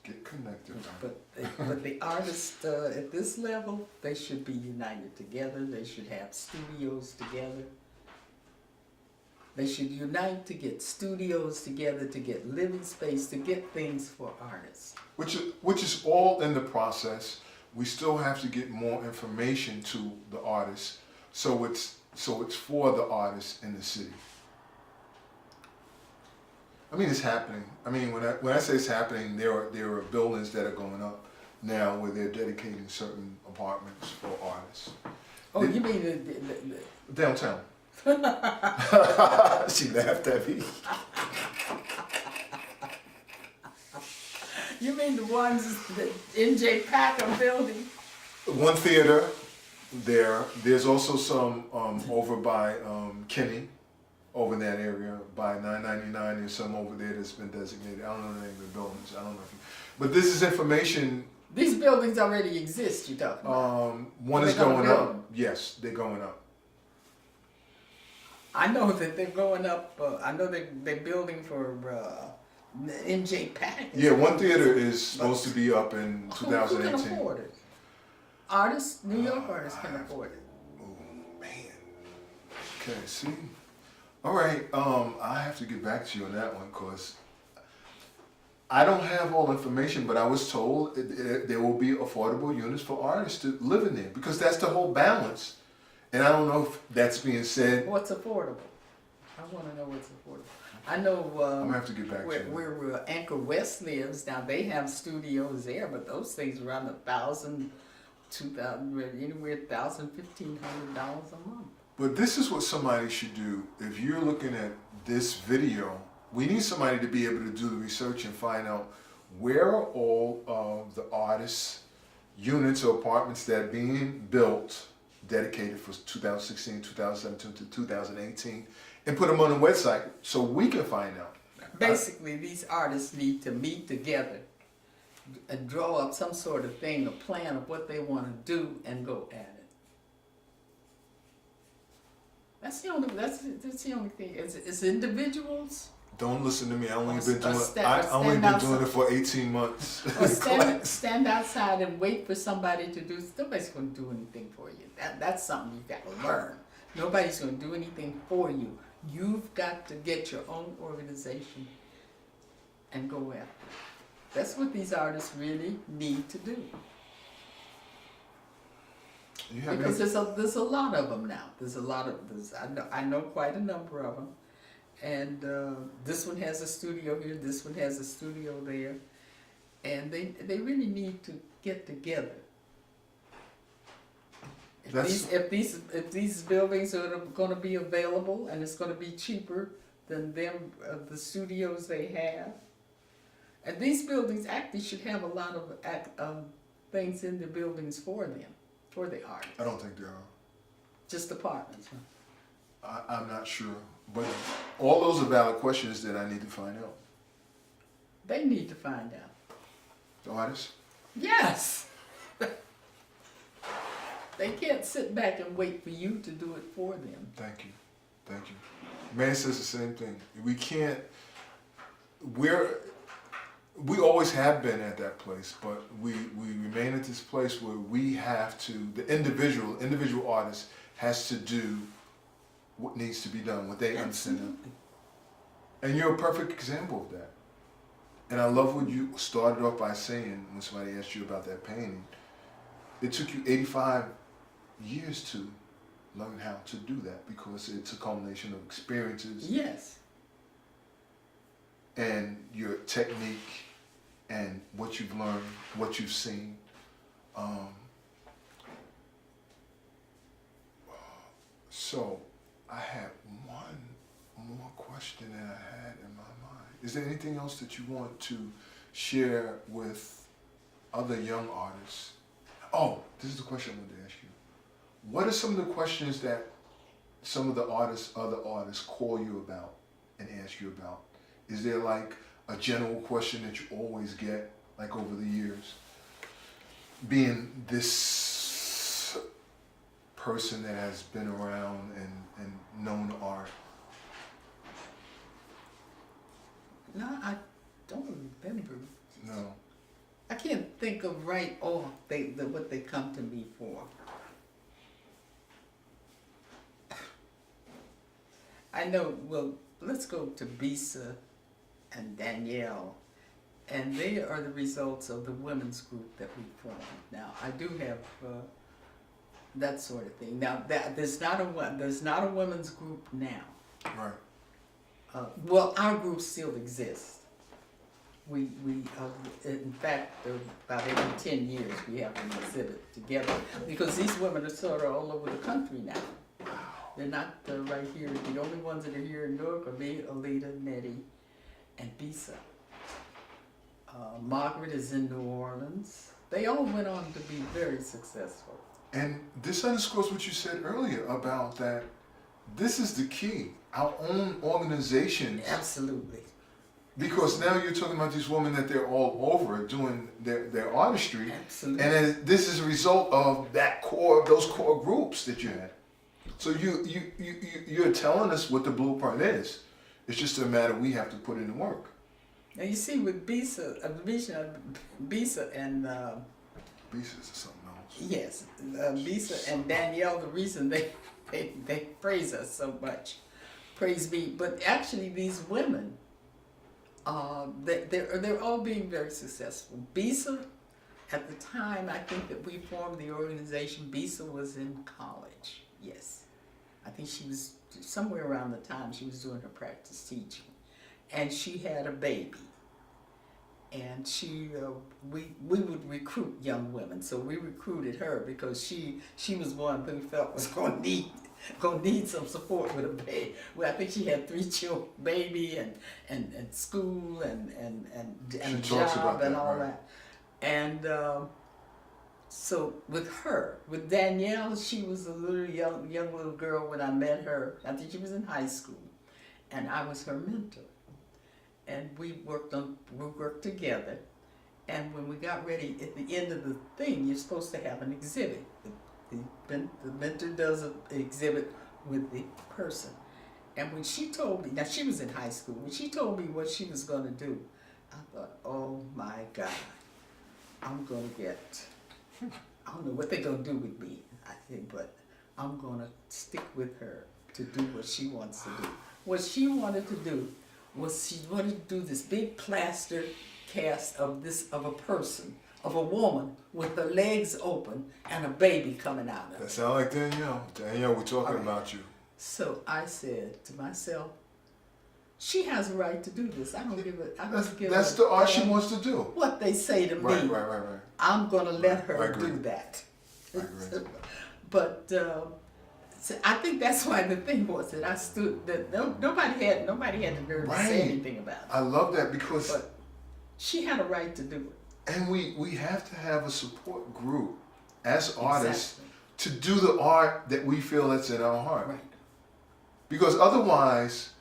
Get connected right. But the artists at this level, they should be united together. They should have studios together. They should unite to get studios together, to get living space, to get things for artists. Which is all in the process. We still have to get more information to the artists, so it's for the artists in the city. I mean, it's happening. I mean, when I say it's happening, there are buildings that are going up now where they're dedicating certain apartments for artists. Oh, you mean the downtown? She laughed at me. You mean the ones, the NJ Packer building? One theater there. There's also some over by Kinney, over in that area by 999. There's some over there that's been designated. I don't know the name of the buildings. I don't know if you, but this is information. These buildings already exist, you're talking about? One is going up. Yes, they're going up. I know that they're going up. I know they're building for NJ Pack. Yeah, one theater is supposed to be up in 2018. Who can afford it? Artists, New York artists can afford it. Oh man. Okay, see. All right. I have to get back to you on that one because I don't have all information, but I was told there will be affordable units for artists to live in there because that's the whole balance. And I don't know if that's being said. What's affordable? I want to know what's affordable. I know I'm gonna have to get back to you. Where Anchor West lives now, they have studios there, but those things run $1,000, $2,000, anywhere $1,000, $1,500 a month. But this is what somebody should do. If you're looking at this video, we need somebody to be able to do the research and find out where are all of the artists' units or apartments that are being built, dedicated for 2016, 2017 to 2018, and put them on the website so we can find out. Basically, these artists need to meet together and draw up some sort of thing, a plan of what they want to do, and go at it. That's the only thing. It's individuals. Don't listen to me. I only been doing it for 18 months. Or stand outside and wait for somebody to do. Nobody's going to do anything for you. That's something you got to learn. Nobody's going to do anything for you. You've got to get your own organization and go after it. That's what these artists really need to do. Because there's a lot of them now. I know quite a number of them, and this one has a studio here. This one has a studio there, and they really need to get together. If these buildings are going to be available and it's going to be cheaper than the studios they have, and these buildings actually should have a lot of things in the buildings for them, for the artists. I don't think there are. Just apartments, huh? I'm not sure, but all those are valid questions that I need to find out. They need to find out. The artists? Yes. They can't sit back and wait for you to do it for them. Thank you. Thank you. Man says the same thing. We can't we always have been at that place, but we remain at this place where we have to, the individual artist has to do what needs to be done, what they understand. Absolutely. And you're a perfect example of that. And I love what you started off by saying when somebody asked you about that painting. It took you 85 years to learn how to do that because it's a culmination of experiences. Yes. And your technique and what you've learned, what you've seen. So I had one more question that I had in my mind. Is there anything else that you want to share with other young artists? Oh, this is the question I wanted to ask you. What are some of the questions that some of the other artists call you about and ask you about? Is there like a general question that you always get, like over the years? Being this person that has been around and known art. No, I don't remember. No. I can't think of right off what they come to me for. I know, well, let's go to Bisa and Danielle, and they are the results of the women's group that we formed. Now, I do have that sort of thing. Now, there's not a women's group now. Right. Well, our group still exists. We in fact, about every 10 years we have an exhibit together because these women are sort of all over the country now. They're not right here. The only ones that are here in Newark are me, Alita, Nettie, and Bisa. Margaret is in New Orleans. They all went on to be very successful. And this underscores what you said earlier about that this is the key, our own organizations. Absolutely. Because now you're talking about these women that they're all over doing their artistry. Absolutely. And then this is a result of those core groups that you had. So you're telling us what the blueprint is. It's just a matter we have to put in the work. Now you see with Bisa and Bisa is something else. yes, Bisa and Danielle, the reason they praise us so much, praise be. But actually, these women, they're all being very successful. Bisa, at the time I think that we formed the organization, Bisa was in college. Yes. I think she was somewhere around the time she was doing her practice teaching. And she had a baby. And she, we would recruit young women. So we recruited her because she was one who felt was going to need some support with a baby. Well, I think she had 3 children, baby and school and a job and all that. And so with her, with Danielle, she was a little young little girl when I met her. I think she was in high school, and I was her mentor. And we worked together. And when we got ready, at the end of the thing, you're supposed to have an exhibit. The mentor does an exhibit with the person. And when she told me, now she was in high school, when she told me what she was going to do, I thought, oh my God, I'm going to get, I don't know what they're going to do with me, I think, but I'm going to stick with her to do what she wants to do. What she wanted to do was she wanted to do this big plaster cast of a person, of a woman with her legs open and a baby coming out of it. That sounds like Danielle. Danielle, we're talking about you. So I said to myself, she has a right to do this. I don't give it. That's the art she wants to do. What they say to me. Right. I'm gonna let her do that. I agree. But so I think that's why the thing was that I stood. That nobody had the nerve to say anything about it. I love that because. But she had a right to do it. And we have to have a support group as artists to do the art that we feel that's in our heart. Right. Because otherwise,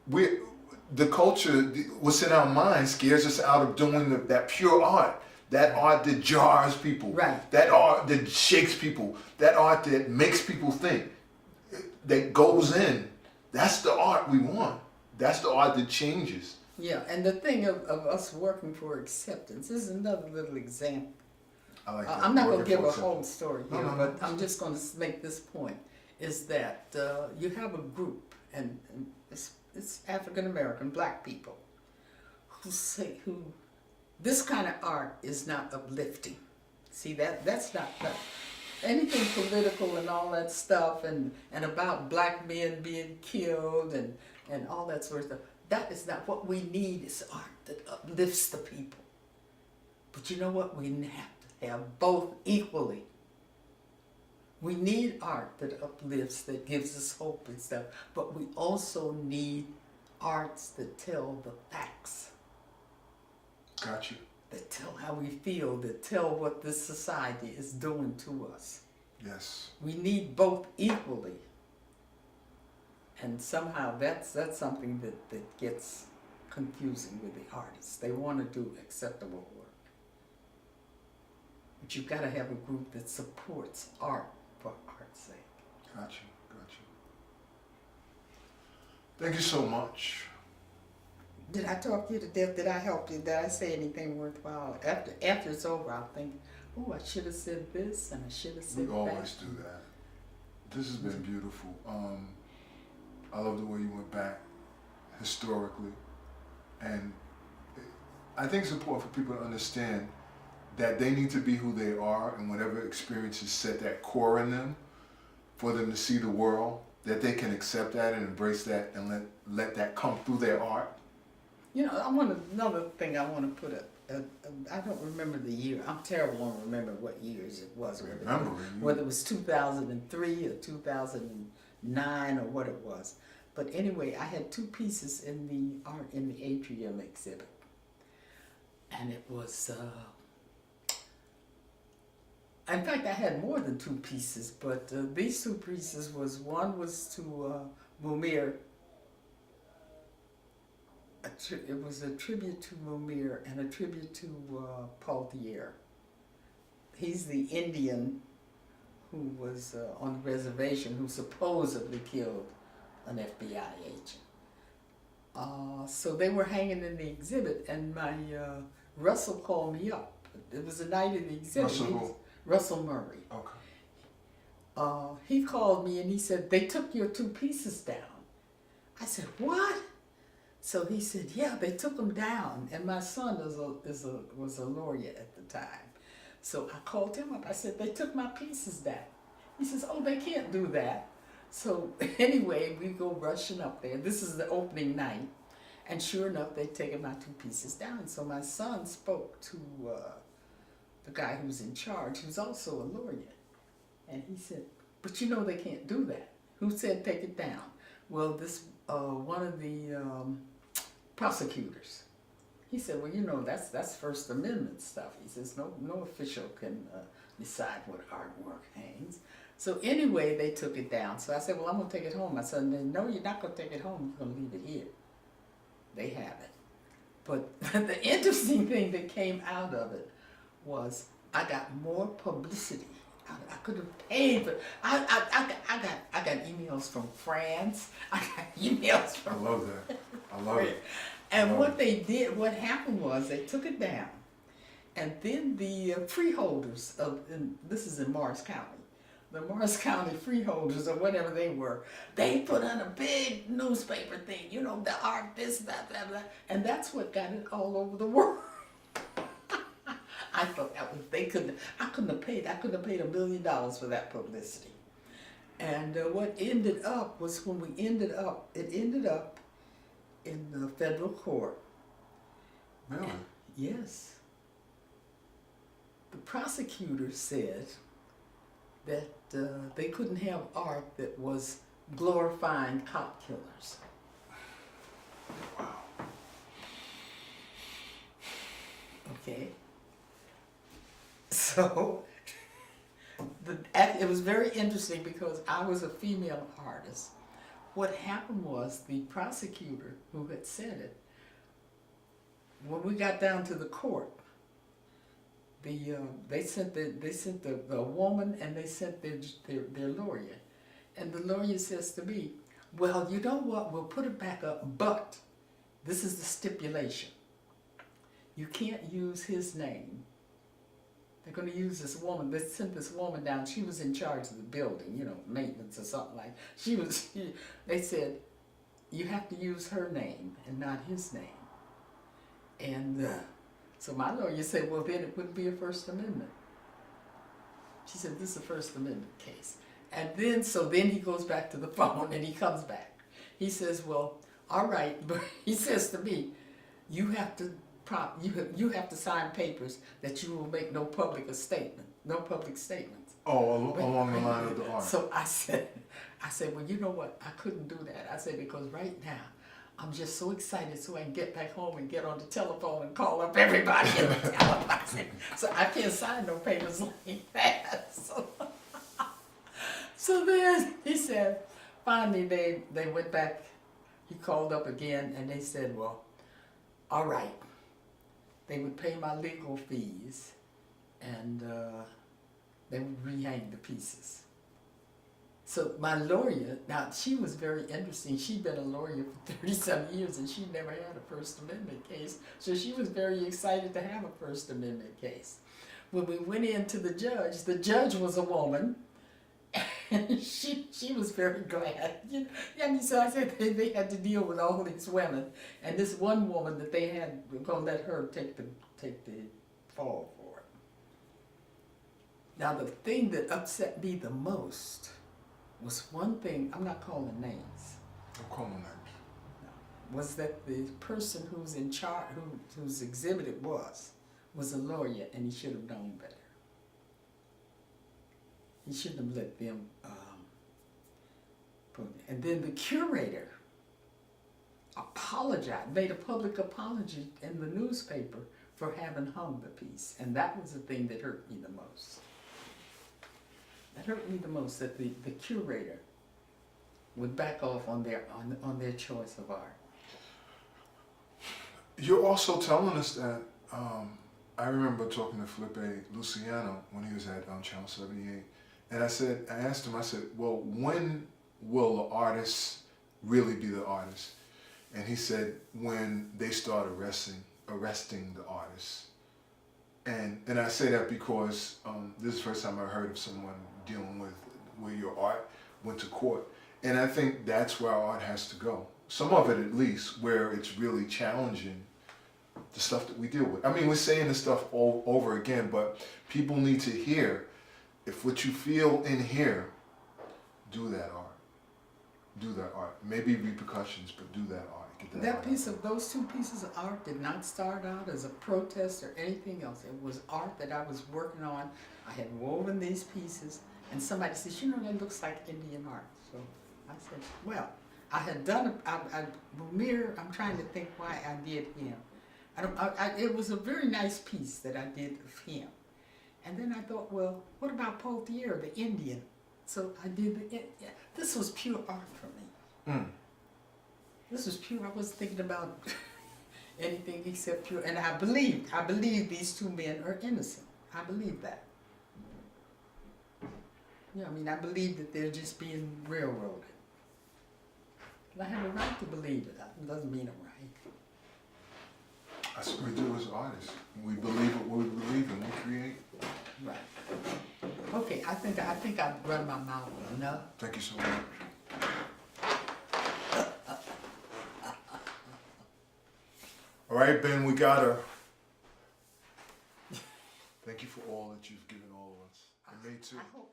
the culture, what's in our minds scares us out of doing that pure art. That art that jars people. Right. That art that shakes people. That art that makes people think. That goes in. That's the art we want. That's the art that changes. Yeah, and the thing of us working for acceptance is another little example. I like that. I'm not going to Working give for a whole acceptance. story No, here, no, no, but that's I'm good. just going to make this point, is that you have a group, and it's African American, black people, who this kind of art is not uplifting. See, that's not anything political and all that stuff, and about black men being killed and all that sort of stuff. That is not what we need. Is art that uplifts the people. But you know what? We have to have both equally. We need art that uplifts, that gives us hope and stuff, but we also need arts that tell the facts, Got you. that tell how we feel, that tell what this society is doing to us. Yes. We need both equally. And somehow that's something that gets confusing with the artists. They want to do acceptable work. But you've got to have a group that supports art for art's sake. Got you. Got you. Thank you so much. Did I talk you to death? Did I help you? Did I say anything worthwhile? After it's over, I'll think, oh, I should have said this and I should have said We that. always do that. This has been beautiful. I love the way you went back historically, and I think it's important for people to understand that they need to be who they are, and whatever experiences set that core in them, for them to see the world, that they can accept that and embrace that and let that come through their art. You know, another thing I want to put I don't remember the year. I'm terrible on remember what years it was. Whether it was 2003 or 2009 or what it was. But anyway, I had two pieces in the art in the atrium exhibit. And it was, in fact, I had more than two pieces, but these two pieces one was to Mumir. It was a tribute to Mumir and a tribute to Paul Thier. He's the Indian who was on the reservation who supposedly killed an FBI agent. So they were hanging in the exhibit, and my Russell called me up. It was the night of the exhibit. Russell who? Russell Murray. Okay. He called me and he said, they took your two pieces down. I said, what? So he said, yeah, they took them down. And my son was a lawyer at the time. So I called him up. I said, they took my pieces down. He says, oh, they can't do that. So anyway, we go rushing up there. This is the opening night. And sure enough, they'd taken my two pieces down. So my son spoke to the guy who was in charge, who's also a lawyer. And he said, but you know they can't do that. Who said take it down? Well, this one of the prosecutors. He said, well, you know, that's First Amendment stuff. He says, no official can decide what artwork hangs. So anyway, they took it down. So I said, well, I'm going to take it home. My son said, no, you're not going to take it home. You're going to leave it here. They have it. But the interesting thing that came out of it was I got more publicity. I could have paid for. I got emails from France. I got emails from. I love that. I love it. And what they did, what happened was they took it down, and then the freeholders and this is in Morris County, the Morris County freeholders or whatever they were, they put on a big newspaper thing, you know, the art, this, that, blah, blah, and that's what got it all over the world. I thought that was, I couldn't have paid $1 million for that publicity. And what ended up was when it ended up in the federal court. Really? And, yes. The prosecutor said that they couldn't have art that was glorifying cop killers. Wow. Okay. So, it was very interesting because I was a female artist. What happened was the prosecutor who had said it, when we got down to the court, they sent the woman and they sent their lawyer, and the lawyer says to me, "Well, you know what? We'll put it back up, but this is the stipulation. You can't use his name. They're going to use this woman. They sent this woman down. She was in charge of the building, you know, maintenance or something like that. They said, you have to use her name and not his name. And so my lawyer said, well, then it wouldn't be a First Amendment. She said, this is a First Amendment case. And then, so then he goes back to the phone and he comes back. He says, well, all right, but he says to me, you have to sign papers that you will make no public statements. Oh, along the line of the art. So I said, well, you know what? I couldn't do that. I said, because right now, I'm just so excited so I can get back home and get on the telephone and call up everybody in the telephone. So I can't sign no papers like that. So then he said, finally they went back. He called up again and they said, well, all right. They would pay my legal fees and they would rehang the pieces. So my lawyer, now she was very interesting. She'd been a lawyer for 30-some years and she never had a First Amendment case. So she was very excited to have a First Amendment case. When we went in to the judge was a woman. And she was very glad. You know? And so I said they had to deal with all these women. And this one woman that they had, we're going to let her take the fall for it. Now the thing that upset me the most was one thing, I'm not calling names. I'm calling names. Was that the person who's in charge, whose exhibit it was a lawyer and he should have known better. He shouldn't have let them put it. And then the curator apologized, made a public apology in the newspaper for having hung the piece. And that was the thing that hurt me the most. That hurt me the most, that the curator would back off on their choice of art. You're also telling us that, I remember talking to Felipe Luciano when he was at Channel 78. And I asked him, well, when will the artist really be the artist? And he said, when they start arresting the artists. And I say that because this is the first time I heard of someone dealing with where your art went to court. And I think that's where our art has to go. Some of it at least, where it's really challenging the stuff that we deal with. I mean, we're saying this stuff all over again, but people need to hear, if what you feel in here, do that art. Do that art. Maybe repercussions, but do that art. Get that art. Those two pieces of art did not start out as a protest or anything else. It was art that I was working on. I had woven these pieces, and somebody said, you know, that looks like Indian art. So I said, well, I had done Vermeer, I'm trying to think why I did him. It was a very nice piece that I did of him. And then I thought, well, what about Pothier, the Indian? So I did this was pure art for me. Mm. This was pure. I wasn't thinking about anything except pure. And I believe these two men are innocent. I believe that. Yeah, I mean, I believe that they're just being railroaded. And I have a right to believe it. That doesn't mean I'm right. That's what we do as artists. We believe what we believe and we create. Right. Okay, I think I've run my mouth enough. Thank you so much. All right, Ben, we got her. Thank you for all that you've given all of us. And me too. I hope